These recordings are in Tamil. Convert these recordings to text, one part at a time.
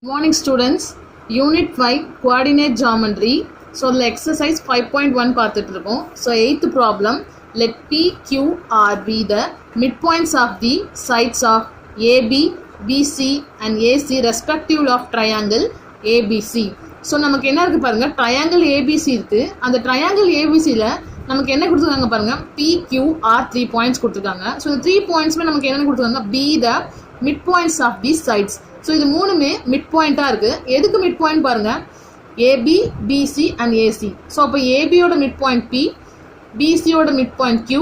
Morning students, Unit 5 Coordinate Geometry. So the exercise 5.1 பார்த்துட்டு இருக்கோம். So 8th problem, let P, Q, R be the midpoints of the sides of AB, BC and AC respective of triangle ABC. So நமக்கு என்ன இருக்கு பாருங்க, triangle ABC இருக்கு. அந்த triangle ABCல நமக்கு என்ன கொடுத்துருக்காங்க பாருங்க, P, Q, R 3 points கொடுத்துருக்காங்க. So இந்த 3 pointsமே நமக்கு என்ன கொடுத்துருக்காங்க, be the midpoints of these sides. So இது மூணுமே மிட் பாயிண்ட்டாக இருக்குது. எதுக்கு மிட் பாயிண்ட் பாருங்கள், AB, BC and AC. So அப்போ ஏபியோட மிட் பாயிண்ட் பி, பிசியோட மிட் பாயிண்ட் கியூ,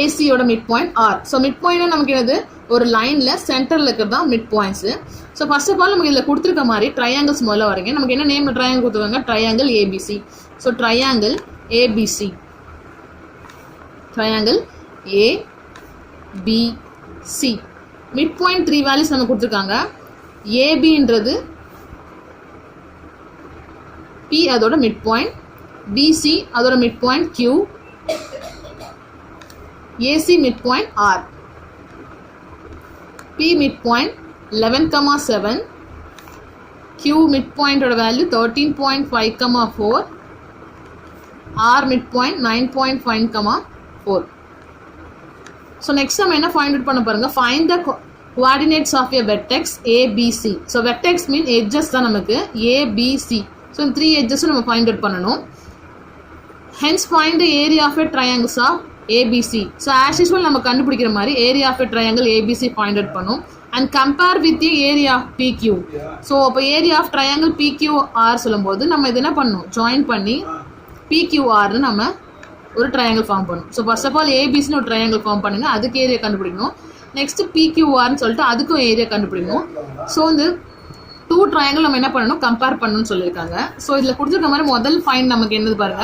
ஏசியோட midpoint R. So midpoint நமக்கு என்னது, ஒரு லைனில் சென்டரில் இருக்கிறது தான் midpoints. So first of all நமக்கு இதில் கொடுத்துருக்க மாதிரி ட்ரையாங்கிள்ஸ் முதல்ல வரீங்க. நமக்கு என்ன நேம் ட்ரையாங்கிள் கொடுத்துருக்காங்க, triangle ABC. So triangle ABC, triangle ABC. Midpoint 3 values நம்ம கொடுத்துருக்காங்க. ஏபின்றது பி, அதோட மிட் பாயிண்ட், பிசி அதோட midpoint Q, AC midpoint R. P midpoint 11,7, Q மிட் பாயிண்டோட value 13.5,4, R midpoint 9.5,4. So next நம்ம என்ன ஃபைண்ட் அவுட் பண்ண பாருங்க, find the coordinates of a vertex ABC. So vertex mean edges தான் நமக்கு ABC. ஸோ இந்த 3 edges நம்ம ஃபைண்ட் அவுட் பண்ணணும். hence find the area of a triangles of ABC. So as usual நம்ம கண்டுபிடிக்கிற மாதிரி area of a triangle ABC find out பண்ணும் and compare with the area of PQ. So அப்போ area of triangle PQR சொல்லும்போது நம்ம இது என்ன பண்ணணும், ஜாயின் பண்ணி PQRனு நம்ம ஒரு ட்ரையாங்கிள் ஃபார்ம் பண்ணும். ஸோ ஃபர்ஸ்ட் ஆஃப் ஆல் ஏபிசின்னு ஒரு ட்ரையாங்கிள் ஃபார்ம் பண்ணுங்க, அதுக்கு ஏரியா கண்டுபிடிக்கணும். நெக்ஸ்ட் பிக்யூஆர்னு சொல்லிட்டு அதுக்கும் ஏரியா கண்டுபிடிக்கணும். ஸோ இந்த 2 ட்ரையாங்கிள் நம்ம என்ன பண்ணணும், கம்பேர் பண்ணணும்னு சொல்லியிருக்காங்க. ஸோ இதில் கொடுத்துருக்க மாதிரி முதல் ஃபைண்ட் நமக்கு என்னது பாருங்க,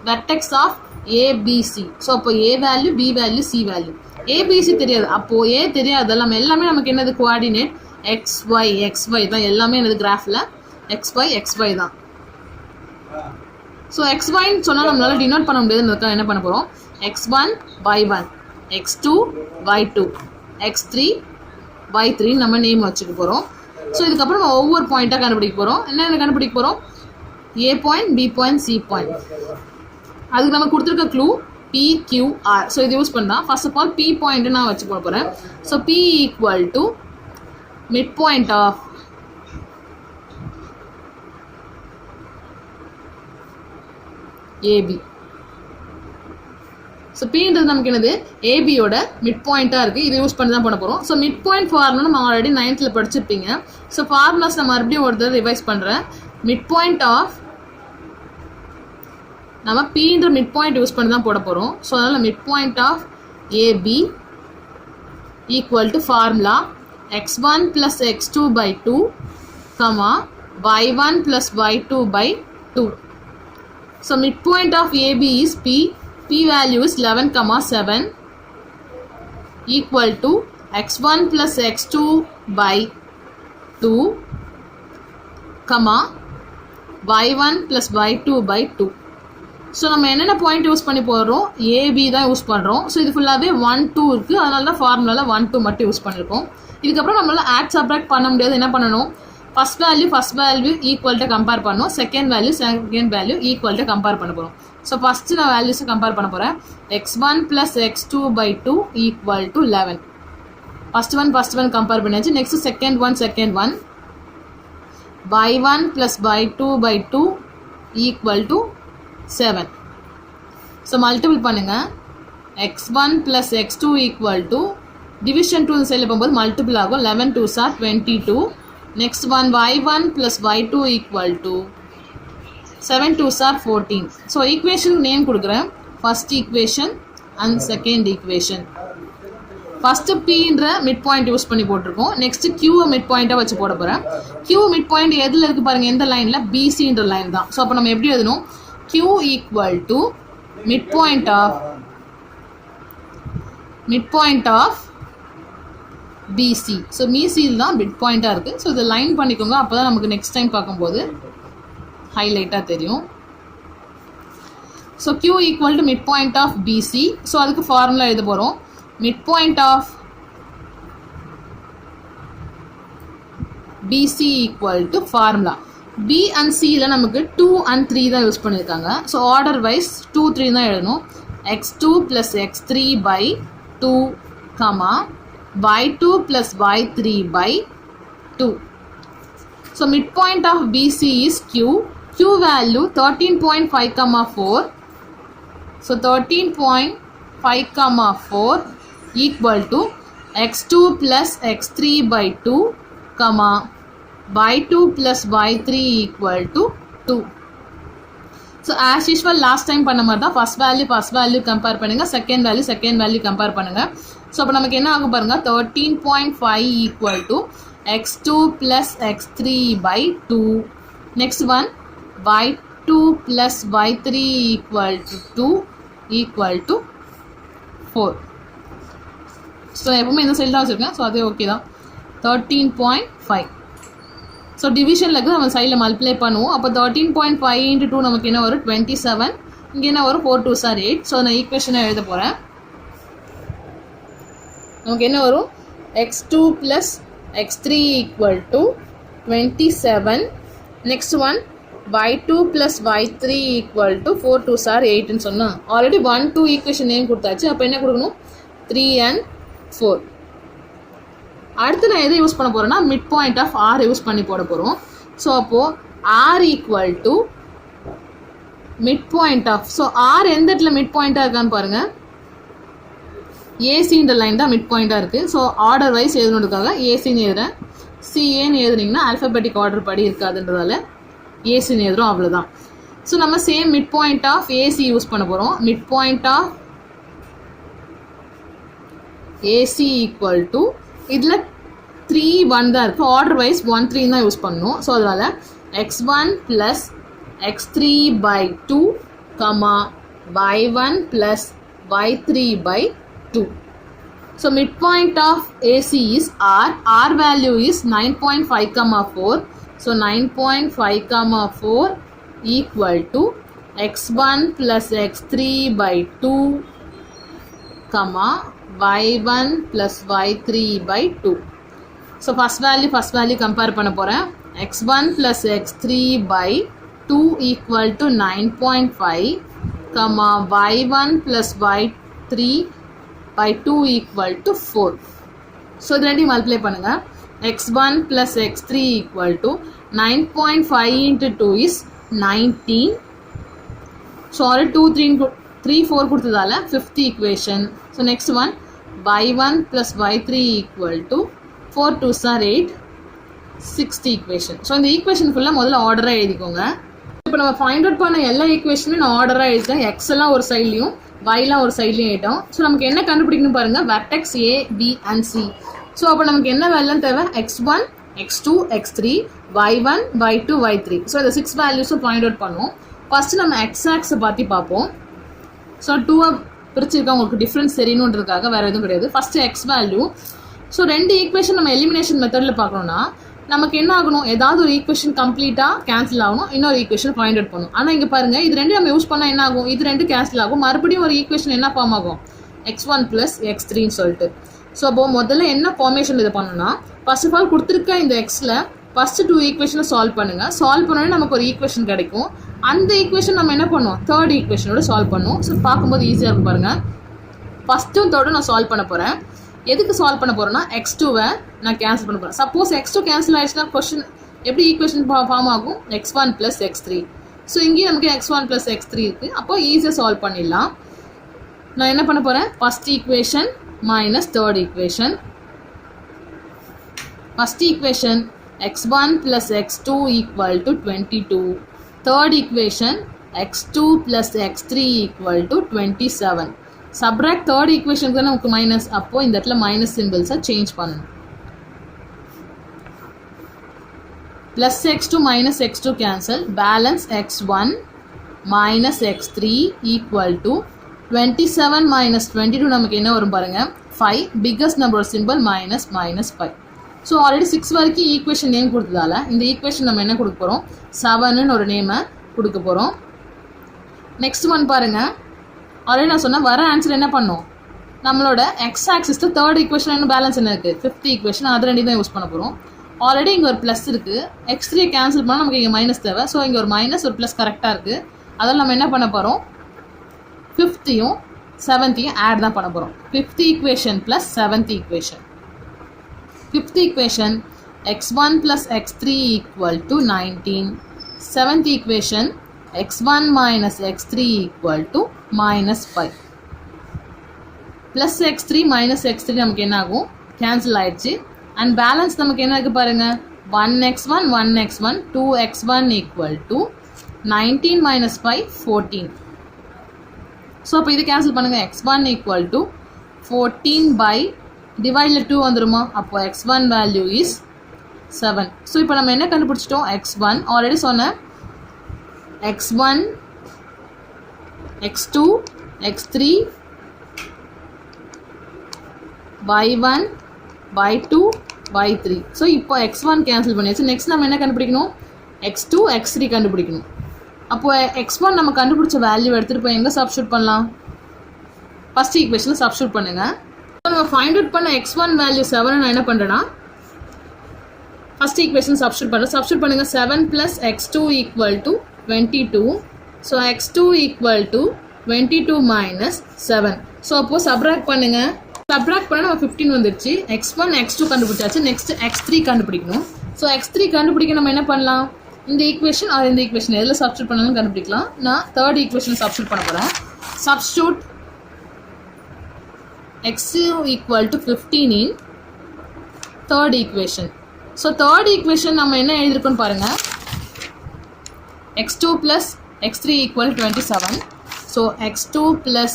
வெர்டெக்ஸ் ஆஃப் ஏபிசி. ஸோ அப்போ A value, B value, C value. ABC தெரியாது, அப்போ ஏ தெரியாது, எல்லாமே நமக்கு என்னது, கோஆர்டினேட் எக்ஸ்ஒய் தான் எல்லாமே என்னது, கிராஃபில் எக்ஸ்ஒய் தான். ஸோ எக்ஸ்ஒய்ன்னு சொன்னால் நம்மளால டினோட் பண்ண முடியாதுன்னு என்ன பண்ண போகிறோம், x1 y1, x2 y2, x3 y3 நம்ம நேம் வச்சுக்க போகிறோம். ஸோ இதுக்கப்புறம் நம்ம ஒவ்வொரு பாயிண்ட்டாக கண்டுபிடிக்க போகிறோம். என்ன கண்டுபிடிக்க போகிறோம், A point, B point, C point. அதுக்கு நம்ம கொடுத்துருக்க க்ளூ PQR. ஸோ இது யூஸ் பண்ணால் first of all P point நான் வச்சு போகிறேன். So P equal to mid point of AB. So பின்றது நமக்கு என்னது, ஏபியோட மிட் பாயிண்ட்டாக இருக்குது. இது யூஸ் பண்ணி தான் பண்ண போகிறோம். ஸோ மிட் பாயிண்ட் ஃபார்முலா நம்ம ஆல்ரெடி 9th படிச்சிருப்பீங்க. ஸோ ஃபார்முலாஸ் நான் மறுபடியும் ஒரு தடவை ரிவைஸ் பண்ணுறேன். மிட் பாயிண்ட் ஆஃப் நம்ம பின்ற மிட் பாயிண்ட் யூஸ் பண்ணி தான் போட போகிறோம். ஸோ அதனால் mid point of AB equal to formula x1 + x2 by 2, y1 + y2 by 2. So midpoint of AB is P. P value is 11,7 equal to x1 + x2 by 2, y1 + y2 by 2. So நம்ம என்னென்ன பாயிண்ட் யூஸ் பண்ணி போடுறோம், ஏபி தான் யூஸ் பண்ணுறோம். ஸோ இது ஃபுல்லாகவே 1 2 இருக்குது, அதனால தான் ஃபார்முலாவில் 1 2 மட்டும் யூஸ் பண்ணியிருக்கோம். இதுக்கப்புறம் நம்மளால ஆட் சப்ராக்ட் பண்ண முடியாது, என்ன பண்ணணும், ஃபர்ஸ்ட் வேல்யூ ஈக்குவல்ட்டு கம்பேர் பண்ணணும், செகண்ட் வேல்யூ ஈக்குவல்ட்டு கம்பேர் பண்ண போகிறோம். ஸோ ஃபஸ்ட்டு நான் வேல்யூஸை கம்பேர் பண்ண போகிறேன். x1 + x2 by 2 equal to 11. First one compare பண்ணியாச்சு. Next second one y1 + y2 by 2 equal to 7. So multiple பண்ணுங்கள். x1 + x2 equal to division 2 சைடில் போகும்போது மல்டிபிள் ஆகும். 11 2s are 22. Next one y1 + y2 equal to 7 2s are 14. So equation name கொடுக்குறேன், first equation and second equation. First Pன்ற மிட் பாயிண்ட் யூஸ் பண்ணி போட்டிருக்கோம். நெக்ஸ்ட் Q மிட் பாயிண்ட்டாக வச்சு போட போகிறேன். Q மிட் பாயிண்ட் எதில் இருக்குது பாருங்கள், எந்த லைனில், BCன்ற லைன் தான். ஸோ அப்போ நம்ம எப்படி எழுதணும், Q equal to mid point of BC. So BCயில் தான் மிட் பாயிண்ட்டாக இருக்குது. ஸோ இதை லைன் பண்ணிக்கோங்க, அப்போ தான் நமக்கு நெக்ஸ்ட் டைம் பார்க்கும்போது ஹைலைட்டாக தெரியும். So Q equal to mid point of BC. So அதுக்கு ஃபார்முலா எழுத போகிறோம். Mid point of BC equal to formula. B and C ல நமக்கு 2 and 3 தான் யூஸ் பண்ணியிருக்காங்க. ஸோ ஆர்டர் வைஸ் 2, 3 தான் எழுதணும். x2 plus x3 by 2, y2 plus y3 by 2. So midpoint of BC is Q. Q value 13.5, 4. So 13.5, 4 equal to x2 plus x3 by 2, y2 plus y3 equal to 2. So as usual last time பண்ண மாதிரி தான் first value compare பண்ணுங்க, second value compare பண்ணுங்க. ஸோ அப்போ நமக்கு என்ன ஆகும் பாருங்க, 13.5 equal to x2 plus x3 by 2. Next one y2 plus y3 equal to 2 equal to 4. So எப்பவுமே இந்த சைடு தான் வச்சுருக்கேன். ஸோ அதே ஓகே தான். 13.5. ஸோ டிவிஷனில் இருக்குது நம்ம சைடில் மல்டிப்ளை பண்ணுவோம். அப்போ 13.5 into 2 நமக்கு என்ன வரும், 27. இங்கே என்ன வரும், 4 2s are 8. ஸோ நான் ஈக்குவேஷனை எழுத போகிறேன். நமக்கு என்ன வரும், x2 plus x3 equal to 27. Next one y2 plus y3 equal to 4 2s are 8 ன்னு சொன்னால் ஆல்ரெடி 1 2 ஈக்குவேஷன் நேம் கொடுத்தாச்சு. அப்போ என்ன கொடுக்கணும், 3 and 4. அடுத்து நான் எதை யூஸ் பண்ண போகிறேன்னா mid point of R use பண்ணி போட போகிறோம். ஸோ அப்போது R equal to mid point of, so R எந்த இடத்துல மிட் பாயிண்ட்டாக இருக்கான்னு பாருங்கள். ஏசின்ற லைன் தான் மிட் பாயிண்ட்டாக இருக்குது. ஸோ ஆர்டர் வைஸ் எழுதுனதுக்காக ஏசின்னு எழுதுறேன். சிஏன்னு எழுதுனீங்கன்னா ஆல்ஃபபெட்டிக் ஆர்டர் படி இருக்காதுன்றதால ஏசின்னு எழுதுறோம், அவ்வளோதான். ஸோ நம்ம same mid point of AC use பண்ண போகிறோம். Mid point of AC equal to, இதில் 3 1 தான் இருக்குது. ஆர்டர் வைஸ் 1 3 தான் யூஸ் பண்ணணும். ஸோ அதனால் x1 plus x3 by 2, y1 plus y3 by 2. So midpoint of AC is R. R value is 9.5, 4. So 9.5, 4 equal to x1 plus x3 by 2, y1 plus y3 by 2. So first value compare பண்ண போகிறேன். x1 plus x3 by 2 equal to 9.5, y1 plus y3 by 2 equal to 4. So இது ரெண்டையும் மல்டிப்ளை பண்ணுங்க. x1 plus x3 equal to 9.5 into 2 is 19. So already 2 3 4 கொடுத்ததால 5th equation. So next one y1 plus y3 equal to 4 2s are 8, 6th equation. So இந்த ஈக்குவேஷன் ஃபுல்லாக முதல்ல ஆர்டராக எழுதிக்கோங்க. இப்போ நம்ம ஃபைண்ட் அவுட் பண்ண எல்லா ஈக்குவேஷனுமே நான் ஆர்டராக எழுதிட்டேன். எக்ஸ் எல்லாம் ஒரு சைட்லையும் yலாம் ஒரு சைட்லையும் எழுதிட்டோம். ஸோ நமக்கு என்ன கண்டுபிடிக்கணும் பாருங்கள், vertex A, B and C. So அப்போ நமக்கு என்ன வேல்யூன்னு தேவை, x1 x2 x3 y1 y2 y3. So இந்த 6 வேல்யூஸும் ஃபைண்ட் அவுட் பண்ணுவோம். ஃபஸ்ட்டு நம்ம எக்ஸாக்ஸை பற்றி பார்ப்போம். ஸோ 2 பிரிச்சிருக்கா உங்களுக்கு டிஃப்ரென்ஸ் தெரியணுன்றதுக்காக வேறு எதுவும் கிடையாது. First X value. So 2 equation நம்ம எலிமினேஷன் மெத்தடில் பார்க்கணும்னா நமக்கு என்ன ஆகணும், ஏதாவது ஒரு ஈக்குவேஷன் கம்ப்ளீட்டாக கேன்சல் ஆகணும், இன்னொரு ஈக்குவேஷன் ஃபைண்ட் அவுட் பண்ணணும். ஆனால் இங்கே பாருங்கள், இது ரெண்டு நம்ம யூஸ் பண்ணால் என்ன ஆகும், இது ரெண்டு கேன்சல் ஆகும், மறுபடியும் ஒரு ஈக்குவேஷன் என்ன ஃபார்ம் ஆகும், x1 plus x3ன்னு சொல்லிட்டு. ஸோ அப்போது முதல்ல என்ன ஃபார்மேஷன் இது பண்ணணும்னா, ஃபர்ஸ்ட் ஆஃப் ஆல் கொடுத்துருக்க இந்த எக்ஸில் ஃபஸ்ட்டு 2 ஈக்குவேஷனை சால்வ் பண்ணுங்கள். சால்வ் பண்ணோடனே நமக்கு ஒரு ஈக்குவேஷன் கிடைக்கும். அந்த ஈக்குவேஷன் நம்ம என்ன பண்ணுவோம், தேர்ட் ஈக்குவேஷனோட சால்வ் பண்ணுவோம். ஸோ பார்க்கும்போது ஈஸியாக இருக்கும் பாருங்கள். ஃபஸ்ட்டும் தேர்டும் நான் சால்வ் பண்ண போகிறேன். எதுக்கு சால்வ் பண்ண போகிறேன்னா x2வை நான் கேன்சல் பண்ண போகிறேன். சப்போஸ் x2 கேன்சல் ஆகிடுச்சுன்னா கொஸ்டின் எப்படி ஈக்குவேஷன் ஃபார்ம் ஆகும், x1 plus x3. ஸோ இங்கேயும் நமக்கு x1 plus x3 இருக்குது. அப்போ ஈஸியாக சால்வ் பண்ணிடலாம். நான் என்ன பண்ண போகிறேன், first equation minus third equation. First equation x1 plus x2 equal to 22. Third equation x2 plus x3 equal to 27. Subtract third ஈக்குவேஷனுக்கு தான் நமக்கு மைனஸ். அப்போது இந்த இடத்துல மைனஸ் சிம்பிள்ஸை சேஞ்ச் பண்ணணும். Plus x2 minus x2 cancel, balance x1 minus x3 equal to 27 minus 22 நமக்கு என்ன வரும் பாருங்கள், 5. பிக்கஸ்ட் நம்பரோட symbol minus minus 5. So already 6 வரைக்கும் ஈக்குவேஷன் நேம் கொடுத்ததால இந்த ஈக்குவேஷன் நம்ம என்ன கொடுக்க போகிறோம், 7ன்னு ஒரு நேமை கொடுக்க போகிறோம். நெக்ஸ்ட் ஒன் பாருங்கள், ஆல்ரெடி நான் சொன்னேன் வர ஆன்சர் என்ன பண்ணோம், நம்மளோட எக்ஸ் ஆக்சிஸ் தேர்ட் ஈக்குவேஷன் என்ன பேலன்ஸ் என்ன இருக்குது, 5th ஈக்குவேஷன், அது ரெண்டு தான் யூஸ் பண்ண போகிறோம். ஆல்ரெடி இங்கே ஒரு ப்ளஸ் இருக்குது, x3 கேன்சல் பண்ணால் நமக்கு இங்கே மைனஸ் தேவை. ஸோ இங்கே ஒரு மைனஸ் ஒரு ப்ளஸ் கரெக்டாக இருக்குது. அதில் நம்ம என்ன பண்ண போகிறோம், 5th-யும் 7th-யும் ஆட் தான் பண்ண போகிறோம். 5th equation plus 7th equation. 5th equation x1 plus x3 equal to 19. 7th equation x1 minus x3 equal to minus 5. Plus x3 minus x3 நமக்கு என்ன ஆகும், கேன்சல் ஆயிடுச்சு. அண்ட் பேலன்ஸ் நமக்கு என்ன இருக்கு பாருங்க, 1x1 1x1 2x1 equal to 19 minus 5 14. So அப்போ இது கேன்சல் பண்ணுங்க, x1 equal to 14 by டிவைடில் 2 வந்துருமா, அப்போ x1 வேல்யூ இஸ் 7. ஸோ இப்போ நம்ம என்ன கண்டுபிடிச்சிட்டோம், x1 ஆல்ரெடி சொன்னேன், x1 x2 x3 y1 y2 y3. So இப்போ x1 கேன்சல் பண்ணியாச்சு. நெக்ஸ்ட் நம்ம என்ன கண்டுபிடிக்கணும், x2 x3 கண்டுபிடிக்கணும். அப்போ x1 நம்ம கண்டுபிடிச்ச வேல்யூ எடுத்துகிட்டு போய் எங்கே சப்ஸ்டியூட் பண்ணலாம், ஃபர்ஸ்ட் ஈக்குவேஷனில் சப்ஸ்டியூட் பண்ணுங்கள். நம்ம ஃபைண்ட் அவுட் பண்ண x1 வேல்யூ 7 நான் என்ன பண்ணுறேன்னா ஃபர்ஸ்ட் ஈக்குவேஷன் சப்ஸ்டியூட் பண்ணுறேன். சப்ஸ்டியூட் பண்ணுங்கள், 7 plus x2 equal to 22. So x2 equal to 22 minus 7. So அப்போது சப்ராக்ட் பண்ணுங்கள், சப்ராக்ட் பண்ண நம்ம 15 வந்துடுச்சு. x1 x2 கண்டுபிடிச்சாச்சு. நெக்ஸ்ட் x3 கண்டுபிடிக்கணும். ஸோ x3 கண்டுபிடிக்க நம்ம என்ன பண்ணலாம், இந்த ஈக்குவேஷன் ஆர் இந்த ஈக்குவேஷன் எதில் சப்ஸ்டியூட் பண்ணாலும் கண்டுபிடிக்கலாம். நான் தேர்ட் ஈக்குவேஷன் சப்ஸ்டியூட் பண்ண போகிறேன். Substitute x2 equal to 15 in third equation. So third equation நம்ம என்ன எழுதிருக்கோன்னு பாருங்கள், x2 plus x3 equal to 27. So x2 plus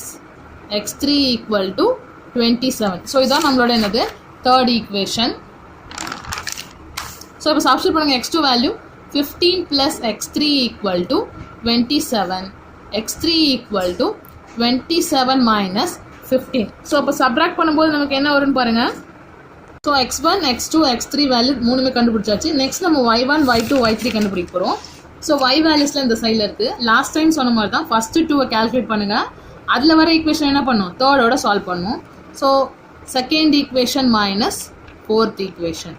x3 equal to 27. So இதான் நம்மளோட என்னது தேர்ட் ஈக்குவேஷன். ஸோ இப்போ சப்ஸ்டியூட் பண்ணுங்கள், x2 value 15 plus x3 equal to 27. x3 equal to 27 minus 15. So அப்போ சப்ராக்ட் பண்ணும்போது நமக்கு என்ன வரும்னு பாருங்கள். So x1 x2 x3 value மூணுமே கண்டுபிடிச்சாச்சு. நெக்ஸ்ட் நம்ம y1 y2 y3 கண்டுபிடிக்க போகிறோம். ஸோ y வேல்யூஸில் இந்த சைடில் இருக்குது. லாஸ்ட் டைம் சொன்ன மாதிரி தான் ஃபஸ்ட்டு 2 கால்குலேட் பண்ணுங்கள். அதில் வர ஈக்குவேஷன் என்ன பண்ணும், தேர்டோட சால்வ் பண்ணும். So second equation minus fourth equation,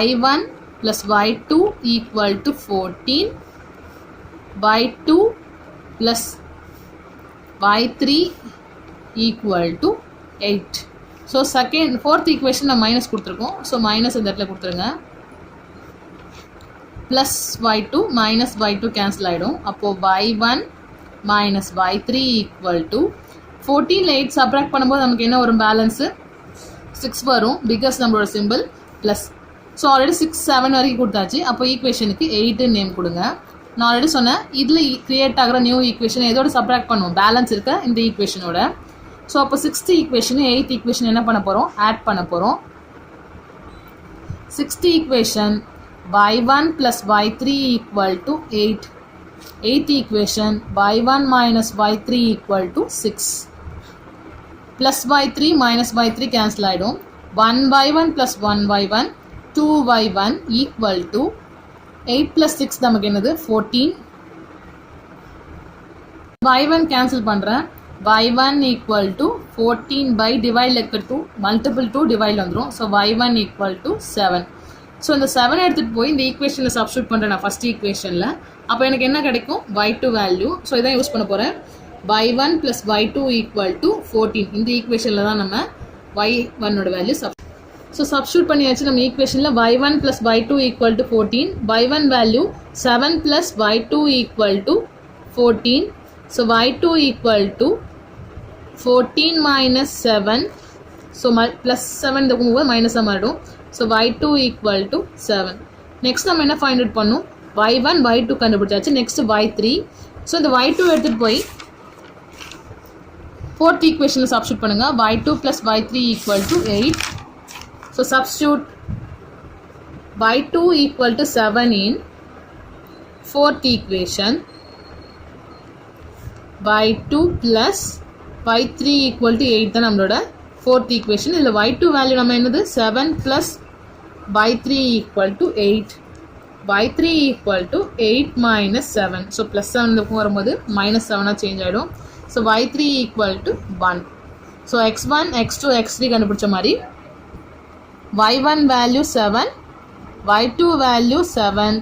y1 plus y2 equal to 14, y2 plus y3 equal to 8. So fourth equation நம்ம மைனஸ் கொடுத்துருக்கோம். ஸோ மைனஸ் இந்த இடத்துல கொடுத்துருங்க. Plus y2 minus y2 cancel ஆகிடும். அப்போது y1 minus y3 equal to 14 8 subtract பண்ணும்போது நமக்கு என்ன வரும், பேலன்ஸு 6 வரும். பிகாஸ் நம்மளோட சிம்பிள் ப்ளஸ். ஸோ ஆல்ரெடி 6 7 வரைக்கும் கொடுத்தாச்சு. அப்போ ஈக்குவேஷனுக்கு 8 நேம் கொடுங்க. நான் ஆல்ரெடி சொன்னேன், இதில் கிரியேட் ஆகிற நியூ ஈக்குவேஷன் எதோட சப்ராக்ட் பண்ணுவோம், பேலன்ஸ் இருக்க இந்த ஈக்குவேஷனோட. ஸோ அப்போ 6th ஈக்குவேஷன் 8th ஈக்குவேஷன் என்ன பண்ண போகிறோம், ஆட் பண்ண போகிறோம். 6th equation y1 plus y3 equal to 8. 8th equation y1 minus y3 equal to 6. Plus y3 minus y3 cancel ஆகிடும். 1y1 plus 1y1 2y1 equal to 8 plus 6 நமக்கு என்னது 14. y1 cancel பண்ணுறேன். y1 equal to 14 by divide இருக்க 2 multiple 2 divide வந்துடும். So y1 equal to 7. So இந்த 7 எடுத்துகிட்டு போய் இந்த ஈக்குவேஷனில் சப்ஸ்டியூட் பண்ணுறேன் நான் ஃபஸ்ட் ஈக்குவேஷனில். அப்போ எனக்கு என்ன கிடைக்கும், y2 வேல்யூ. ஸோ இதான் யூஸ் பண்ண போகிறேன். y1 plus y2 equal to 14. இந்த ஈக்குவேஷனில் தான் நம்ம y1ஓட வேல்யூ ஸோ சப்ஸ்டியூட் பண்ணியாச்சு. நம்ம ஈக்குவேஷனில் y1 plus y2 equal to 14. y1 value 7 plus y2 equal to 14. So y2 equal to 14 minus 7. So plus 7 இருக்கும்போது மைனஸாக மாறிடும். So y2 equal to 7. Next நம்ம என்ன ஃபைண்ட் அவுட் பண்ணும், y1 y2 கண்டுபிடிச்சாச்சு. Next y3. ஸோ இந்த y2 எடுத்துகிட்டு போய் ஃபோர்த் ஈக்குவேஷனில் சப்ஸ்டியூட் பண்ணுங்கள். y2 plus y3 equal to 8. So substitute y2 equal to 7 in fourth equation. y2 plus y3 equal to 8 தான் நம்மளோட fourth equation. இதில் y2 வேல்யூ நம்ம என்னது 7 plus y3 equal to 8. y3 equal to 8 minus 7. So plus 7 வரும்போது மைனஸ் 7ஆக சேஞ்ச் ஆகிடும். So y3 equal to 1. ஸோ x1 x2 x3 கண்டுபிடிச்ச மாதிரி y1 வேல்யூ 7, y2 வேல்யூ 7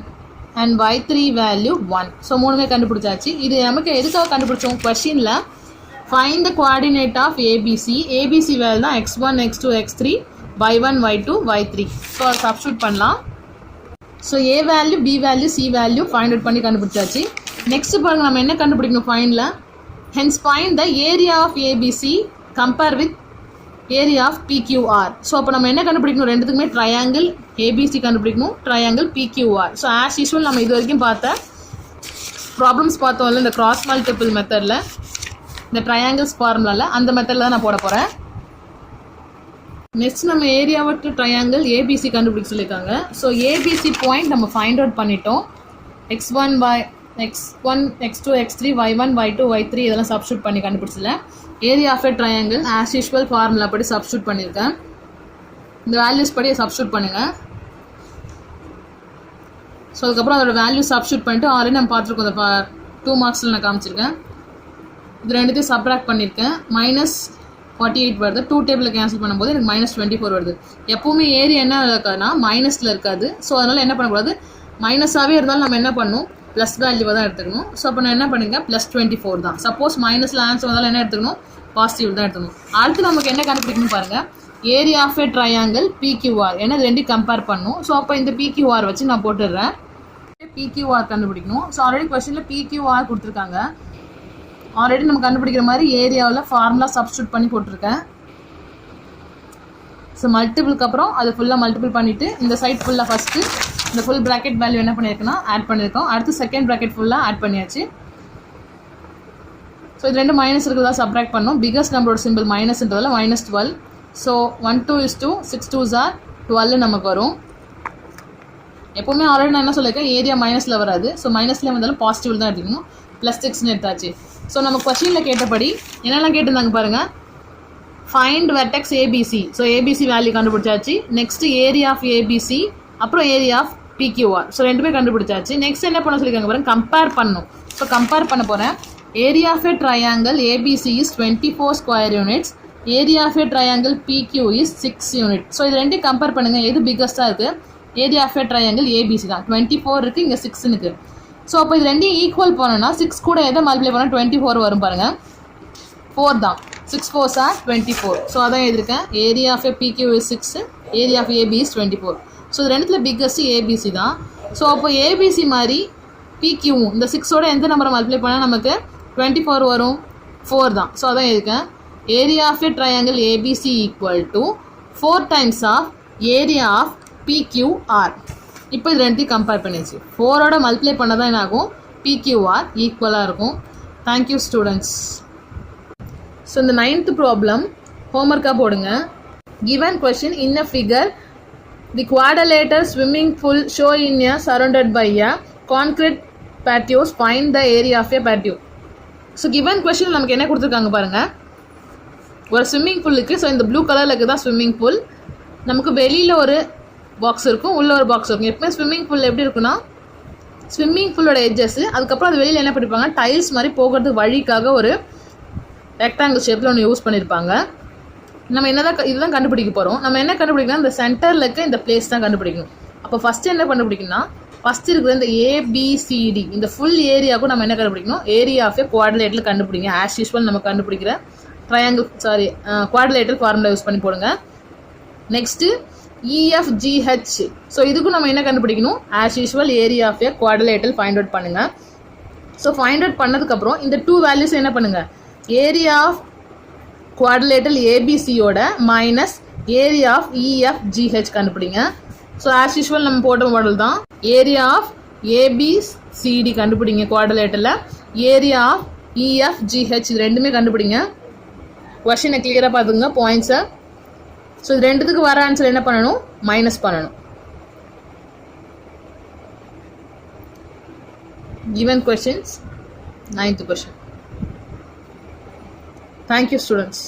அண்ட் y3 வேல்யூ 1. ஸோ மூணுமே கண்டுபிடிச்சாச்சு. இது நமக்கு எதுக்காக கண்டுபிடிச்சோம்? கொஸ்டினில் find the coordinate of ABC. ABC value தான் x1 x2 x3 y1 y2 y3. So அதை சப்ஸ்டியூட் பண்ணலாம். So A value B value C value find out பண்ணி கண்டுபிடிச்சாச்சு. நெக்ஸ்ட் பாருங்கள், நம்ம என்ன கண்டுபிடிக்கணும் ஃபைண்டில்? Hence find the area of ABC compare with area of PQR. So அப்போ நம்ம என்ன கண்டுபிடிக்கணும்? ரெண்டுத்துக்குமே ட்ரையாங்கிள் ஏபிசி கண்டுபிடிக்கணும், triangle PQR. So as usual நம்ம இது வரைக்கும் பார்த்த ப்ராப்ளம்ஸ் பார்த்தோம்ல இந்த கிராஸ் மல்டிபிள் மெத்தடில், இந்த ட்ரையாங்கிள்ஸ் ஃபார்முலாவில், அந்த மெத்தடில் தான் நான் போட போகிறேன். நெக்ஸ்ட் நம்ம ஏரியாவுக்கு ட்ரையாங்கிள் ஏபிசி கண்டுபிடிக்க சொல்லியிருக்காங்க. ஸோ ஏபிசி பாயிண்ட் நம்ம ஃபைண்ட் அவுட் பண்ணிட்டோம். x1 x2 x3 y1 y2 y3 இதெல்லாம் சப்ஸ்டியூட் பண்ணி கண்டுபிடிச்சல. Area of a triangle as usual formula படி சப்ஸ்டியூட் பண்ணியிருக்கேன். இந்த வேல்யூஸ் படி சப்ஸ்டியூட் பண்ணுங்கள். ஸோ அதுக்கப்புறம் அதோட வேல்யூ சப்ஸ்டியூட் பண்ணிட்டு ஆல்ரெடி நம்ம பார்த்துருக்கோம். இந்த 2 மார்க்ஸில் நான் காமிச்சிருக்கேன். இது ரெண்டுத்தையும் சப்ராக்ட் பண்ணியிருக்கேன். -48 வருது. 2 டேபிளில் கேன்சல் பண்ணும்போது எனக்கு -24 வருது. எப்போவுமே ஏரியா என்ன இருக்காதுன்னா மைனஸில் இருக்காது. ஸோ அதனால் என்ன பண்ணக்கூடாது, மைனஸாகவே இருந்தாலும் நம்ம என்ன பண்ணணும், ப்ளஸ் வேல்யூவை தான் எடுத்துக்கணும். ஸோ அப்போ நான் என்ன பண்ணிருக்கேன், +24 தான். சப்போஸ் மைனஸில் ஆன்சர் வந்தாலும் என்ன எடுத்துக்கணும், பாசிட்டிவ் தான் எடுத்துக்கணும். அடுத்து நமக்கு என்ன கண்டுபிடிக்கணும் பாருங்கள், area of a triangle PQR. ஏன்னா இது ரெண்டையும் கம்பேர் பண்ணணும். ஸோ அப்போ இந்த PQR வச்சு நான் போட்டுடுறேன். PQR கண்டுபிடிக்கணும். ஸோ ஆல்ரெடி கொஸ்டினில் PQR கொடுத்துருக்காங்க. ஆல்ரெடி நம்ம கண்டுபிடிக்கிற மாதிரி ஏரியாவில் ஃபார்முலா சப்ஸ்டியூட் பண்ணி போட்டிருக்கேன். ஸோ மல்டிபிளுக்கு அப்புறம் அது ஃபுல்லாக மல்டிபிள் பண்ணிவிட்டு இந்த சைட் ஃபுல்லாக ஃபஸ்ட்டு இந்த ஃபுல் ப்ராக்கெட் வேல்யூ என்ன பண்ணியிருக்கோன்னா ஆட் பண்ணியிருக்கோம். அடுத்து செகண்ட் ப்ராக்கெட் ஃபுல்லாக ஆட் பண்ணியாச்சு. ஸோ இது ரெண்டு மைனஸ் இருக்கிறதா சப்ராக்ட் பண்ணோம். பிகஸ்ட் நம்பரோட simple மைனஸ்ன்றதால -12. So 1 2 is 2 6 2s are 12 நமக்கு வரும். எப்போவுமே ஆல்ரெடி நான் என்ன சொல்லியிருக்கேன், ஏரியா மைனஸில் வராது. ஸோ மைனஸில் வந்தாலும் பாசிட்டிவ் தான் எடுத்துக்கணும். +6ன்னு எடுத்தாச்சு. ஸோ நம்ம கொஸ்டினில் கேட்டபடி என்னெல்லாம் கேட்டிருந்தாங்க பாருங்கள், find vertex ABC. So ABC value கண்டுபிடிச்சாச்சு. நெக்ஸ்ட் ஏரியா ஆஃப் ஏபிசி, அப்புறம் ஏரியா ஆஃப் PQR. ஸோ ரெண்டுமே கண்டுபிடிச்சாச்சு. நெக்ஸ்ட் என்ன பண்ண சொல்லியிருக்காங்க பாருங்க, கம்பேர் பண்ணணும். ஸோ கம்பேர் பண்ண போகிறேன். Area of a triangle ABC is 24 square units. Area of a triangle PQ is 6 unit. So இது ரெண்டையும் கம்பேர் பண்ணுங்கள். எது பிக்கஸ்ட்டாக இருக்குது, area of a triangle ABC தான். 24 இருக்குது, இங்கே 6 இருக்குது. ஸோ அப்போ இது ரெண்டையும் ஈக்குவல் பண்ணோன்னா 6 கூட எதை மல்டிப்ளை பண்ணால் 24 வரும் பாருங்கள். 4 தான். 6 4s are 24. ஸோ அதான் எழுதியிருக்கேன். Area of a PQ is 6, area of AB is 24. So இது ரெண்டுத்தில் பிக்கஸ்ட்டு ஏபிசி தான். ஸோ அப்போ ஏபிசி மாதிரி PQவும் இந்த 6ஓட எந்த நம்பரை மல்டிப்ளை பண்ணால் நமக்கு 24 வரும், 4 தான். ஸோ அதான் எழுதியிருக்கேன். Area of a triangle ABC equal to 4 times of area of PQR. இப்போ இது ரெண்டையும் கம்பேர் பண்ணிடுச்சு. 4ஓட மல்டிப்ளை பண்ண தான் என்ன ஆகும், PQR ஈக்குவலாக இருக்கும். Thank you students. ஸோ இந்த 9th ப்ராப்ளம் ஹோம்ஒர்க்காக போடுங்க. Given question in a figure the quadrilateral swimming pool show in a surrounded by a concrete patios, find the area of a patio. So given question நமக்கு என்ன கொடுத்துருக்காங்க பாருங்கள், ஒரு ஸ்விம்மிங் பூலுக்கு. ஸோ இந்த ப்ளூ கலரில் இருக்குது தான் ஸ்விம்மிங் பூல். நமக்கு வெளியில் ஒரு பாக்ஸ் இருக்கும், உள்ளே ஒரு பாக்ஸ் இருக்கும். எப்பவுமே ஸ்விம்மிங் பூல் எப்படி இருக்குன்னா, ஸ்விம்மிங் பூலோட எட்ஜஸ், அதுக்கப்புறம் அது வெளியில் என்ன பண்ணியிருப்பாங்க, டைல்ஸ் மாதிரி போகிறதுக்கு வழிக்காக ஒரு ரெக்டாங்கிள் ஷேப்பில் ஒன்று யூஸ் பண்ணியிருப்பாங்க. நம்ம என்னதான் இதுதான் கண்டுபிடிக்க போகிறோம். நம்ம என்ன கண்டுபிடிக்கணும், இந்த சென்டரில் இருக்க இந்த பிளேஸ் தான் கண்டுபிடிக்கணும். அப்போ ஃபஸ்ட்டு என்ன கண்டுபிடிக்கணும்னா, ஃபஸ்ட் இருக்கிற இந்த ABCD இந்த ஃபுல் ஏரியாவுக்கும் நம்ம என்ன கண்டுபிடிக்கணும், ஏரியா ஆஃப் ஏ குவாட்ரிலேட்டர் கண்டுபிடிங்க. ஆஸ் யூஸ்வல் நம்ம கண்டுபிடிக்கிற ட்ரையாங்கிள் குவாட்ரிலேட்டர் ஃபார்முலா யூஸ் பண்ணி போடுங்க. Next EFGH. ஸோ இதுக்கும் நம்ம என்ன கண்டுபிடிக்கணும், as usual area of a quadrilateral find out பண்ணுங்கள். ஸோ ஃபைண்ட் அவுட் பண்ணதுக்கப்புறம் இந்த 2 வேல்யூஸ் என்ன பண்ணுங்கள், ஏரியா ஆஃப் குவாட்ரிலேட்டர் ABCயோட மைனஸ் ஏரியா ஆஃப் EFGH கண்டுபிடிங்க. ஸோ ஆஸ் யூஸ்வல் நம்ம போட்ட மாடல் தான். ஏரியா ஆஃப் ABCD கண்டுபிடிங்க குவாட்ரிலேட்டரில், ஏரியா ஆஃப் EFGH இது ரெண்டுமே கண்டுபிடிங்க. கொஷினை கிளியராக பார்த்துங்க பாயிண்ட்ஸை. ஸோ இது ரெண்டுத்துக்கு வர ஆன்சர் என்ன பண்ணணும், மைனஸ் பண்ணணும். Given questions 9th question. Thank you students.